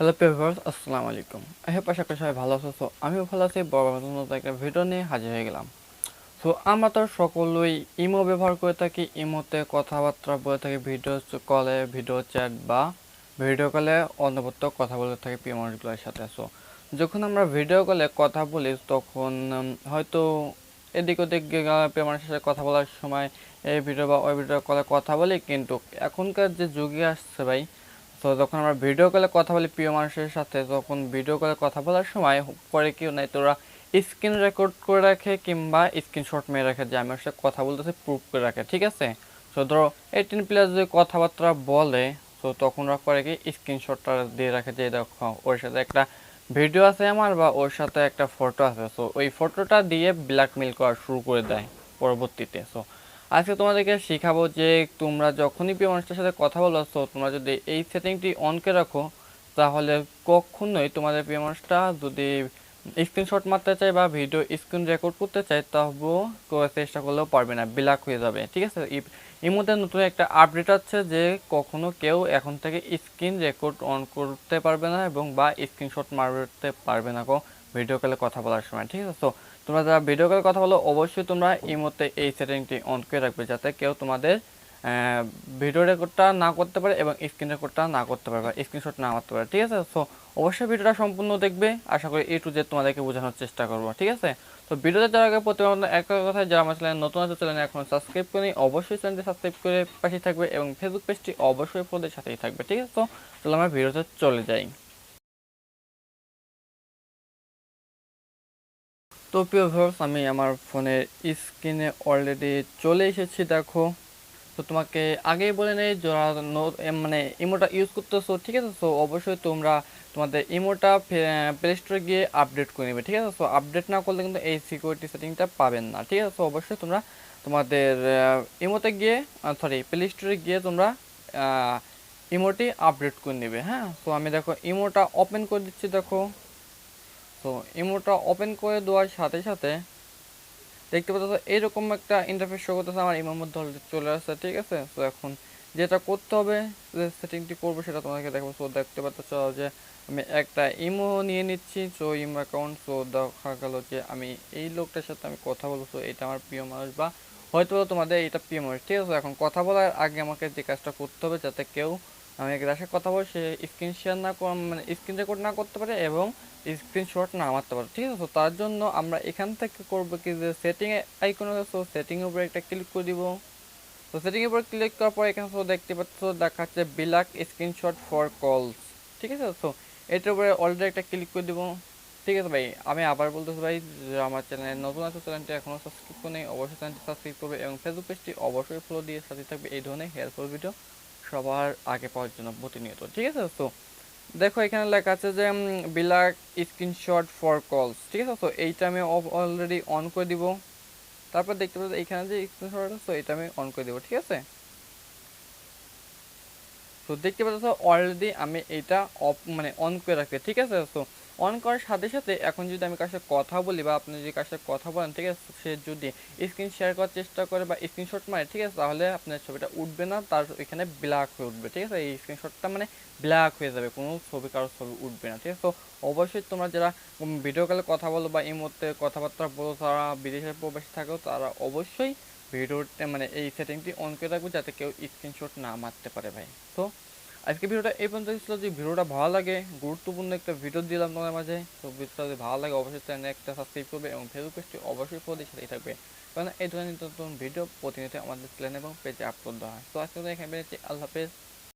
Hello viewers, আসসালামু আলাইকুম। আশা করি সবাই ভালো আছো। আমিও ভালো আছি। বড় নতুন একটা ভিডিও নিয়ে হাজির হয়ে গেলাম। আমরা তো সকলেই ইমো ব্যবহার করে থাকি। ইমোতে কথাবার্তা বলে থাকি, ভিডিও কলে, ভিডিও চ্যাট বা ভিডিও কলে অনবরত কথা বলে থাকি প্রিয় মানুষগুলোর সাথে। যখন আমরা ভিডিও কলে কথা বলি তখন হয়তো এদিক ওদিক প্রিয় মানুষের সাথে কথা বলার সময় এই ভিডিও বা ওই ভিডিও কলে কথা বলি, কিন্তু এখনকার যে যুগে আসছে ভাই, তো যখন আমরা ভিডিও কলে কথা বলি প্রিয় মানুষের সাথে, তখন ভিডিও কলে কথা বলার সময় করে কেউ নাই তোরা স্ক্রিন রেকর্ড করে রাখে কিংবা স্ক্রিনশট মেরে রাখে যে আমি ওর সাথে কথা বলতেছি, প্রুফ করে রাখে। ঠিক আছে, তো ধরো 18+ যদি কথাবার্তা বলে, তো তখন ওরা করে কি স্ক্রিনশটটা দিয়ে রাখে যে দেখো ওর সাথে একটা ভিডিও আছে আমার বা ওর সাথে একটা ফটো আছে। সো ওই ফটোটা দিয়ে ব্ল্যাকমেল করা শুরু করে দেয় পরবর্তীতে। আজকে তোমাদেরকে শেখাবো যে তোমরা যখনই প্রিয় মানুষটার সাথে কথা বলো, তোমরা যদি এই সেটিংটি অন করে রাখো, তাহলে কখনোই তোমাদের প্রিয় মানুষটা যদি স্ক্রিনশট মারতে চায় বা ভিডিও স্ক্রিন রেকর্ড করতে চায়, তবুও চেষ্টা করলেও পারবে না, ব্ল্যাক হয়ে যাবে। ঠিক আছে, এর মধ্যে নতুন একটা আপডেট আছে যে কখনো কেউ এখন থেকে স্ক্রিন রেকর্ড অন করতে পারবে না এবং বা স্ক্রিনশট মারতে পারবে না ভিডিও কলে কথা বলার সময়। ঠিক আছে, তো তোমরা যারা ভিডিও কলে কথা বলো অবশ্যই তোমরা এই মধ্যে এই সেটিংটি অন করে রাখবে, যাতে কেউ তোমাদের ভিডিও রেকর্ডটা না করতে পারে এবং স্ক্রিন রেকর্ডটা না করতে পারে বা স্ক্রিনশট না মারতে পারে। ঠিক আছে, সো অবশ্যই ভিডিওটা সম্পূর্ণ দেখবে। আশা করি A to Z তোমাদেরকে বোঝানোর চেষ্টা করবো। ঠিক আছে, তো ভিডিওতে যাওয়ার আগে প্রতিবার একটা কথা, যারা আমার চ্যানেল নতুন আছে, চ্যানেল এখন সাবস্ক্রাইব করে অবশ্যই চ্যানেলটি সাবস্ক্রাইব করে পাশে থাকবে এবং ফেসবুক পেজটি অবশ্যই ফলোদের সাথেই থাকবে। ঠিক আছে, তো চলো আমরা ভিডিওতে চলে যাই। তো প্রিয় ভিউয়ার্স, আমি আমার ফোনের স্ক্রিনে অলরেডি চলে এসেছি। দেখো, তো তোমাকে আগেই বলে নেই যারা মানে ইমোটা ইউজ করতেছো, ঠিক আছে, তো অবশ্যই তোমরা তোমাদের ইমোটা প্লে স্টোরে গিয়ে আপডেট করে নেবে। ঠিক আছে, তো আপডেট না করলে কিন্তু এই সিকিউরিটি সেটিংটা পাবেন না। ঠিক আছে, তো অবশ্যই তোমরা তোমাদের ইমোতে গিয়ে প্লে স্টোরে গিয়ে তোমরা ইমোটি আপডেট করে নেবে। হ্যাঁ, তো আমি দেখো ইমোটা ওপেন করে দিচ্ছি। দেখো, তো ইমোটা ওপেন করে দেওয়ার সাথে সাথে দেখতে পাচ্ছ এইরকম একটা ইন্টারফেস শো করতেছে, আমার ইমোর মধ্যে অলরেডি চলে আসছে। ঠিক আছে, তো এখন যেটা করতে হবে, যে সেটিংটি করবো সেটা তোমাকে দেখাবো। সো দেখতে পাচ্ছ যে আমি একটা ইমো নিয়ে নিচ্ছি, সো ইমো অ্যাকাউন্ট। সো দেখা গেল যে আমি এই লোকটার সাথে আমি কথা বলবো, সো এটা আমার প্রিয় মানুষ বা হয়তো তোমাদের এটা প্রিয় মানুষ। ঠিক আছে, এখন কথা বলার আগে আমাকে যে কাজটা করতে হবে, যাতে কেউ আমি যার সাথে কথা বলি সে স্ক্রিন শেয়ার না মানে স্ক্রিন রেকর্ড না করতে পারে এবং স্ক্রিনশট না মারতে পারে। ঠিক আছে, তো তার জন্য আমরা এখান থেকে করবো কি, যে সেটিং আইকন আছে, সো সেটিং এর উপরে একটা ক্লিক করে দিব। তো সেটিং এর উপর ক্লিক করার পর এখানে দেখতে পাচ্ছ দেখাচ্ছে ব্ল্যাক স্ক্রিনশট ফর কলস। ঠিক আছে, তো এটার উপরে অলরেডি একটা ক্লিক করে দিব। ঠিক আছে ভাই, আমি আবার বলতেছি ভাই, যে আমার চ্যানেল নতুন আছে, চ্যানেলটি এখনো সাবস্ক্রাইব করে নেই, অবশ্যই চ্যানেলটি সাবস্ক্রাইব করবে এবং ফেসবুক পেজটি অবশ্যই ফলো দিয়ে সাথে থাকবে এই ধরনের হেল্পফুল ভিডিও সবার আগে পাওয়ার জন্য প্রতিনিয়ত। ঠিক আছে, তো দেখো এখানে লেখা আছে যে ব্ল্যাক স্ক্রিনশট ফর কলস। ঠিক আছে, তো এইটা আমি অলরেডি অন করে দিব। তারপর দেখতে পাচ্ছি এখানে যে স্ক্রিনশট আছে, তো এটা আমি অন করে দিব। ঠিক আছে, তো দেখতে পাচ্ছ অলরেডি আমি এটা অফ মানে অন করে রাখি। ঠিক আছে, তো অন করার সাথে সাথে এখন যদি আমি কার সাথে কথা বলি বা আপনি যদি কার সাথে কথা বলেন, ঠিক আছে, সে যদি স্ক্রিন শেয়ার করার চেষ্টা করে বা স্ক্রিনশট মারে, ঠিক আছে, তাহলে আপনার ছবিটা উঠবে না, তার এখানে ব্ল্যাক হয়ে উঠবে। ঠিক আছে, এই স্ক্রিনশটটা মানে ব্ল্যাক হয়ে যাবে, কোনো ছবি কারোর ছবি উঠবে না। ঠিক আছে, তো অবশ্যই তোমরা যারা ভিডিও কলে কথা বলো বা এই মুহূর্তে কথাবার্তা বলো, তারা বিদেশের প্রবাসী থাকো, তারা অবশ্যই ভিডিওতে মানে এই সেটিংটি অন করে রাখবো, যাতে কেউ স্ক্রিনশট না মারতে পারে ভাই। তো আজকে ভিডিওটা এই পর্যন্ত ছিল। যদি ভিডিওটা ভালো লাগে, গুরুত্বপূর্ণ একটা ভিডিও দিলাম তোমাদের মাঝে, তো ভিডিওটা যদি ভালো লাগে অবশ্যই চ্যানেলে একটা সাবস্ক্রাইব করবে এবং ফেসবুক পেজটি অবশ্যই ফলো দিয়ে সাথেই থাকবে, কারণ এই ধরনের নতুন ভিডিও প্রতিনিয়ত আমাদের চ্যানেল এবং পেজে আপলোড দেওয়া হয়। তো আজকে এখানে বেরিয়েছি, আল্লাহ হাফেজ।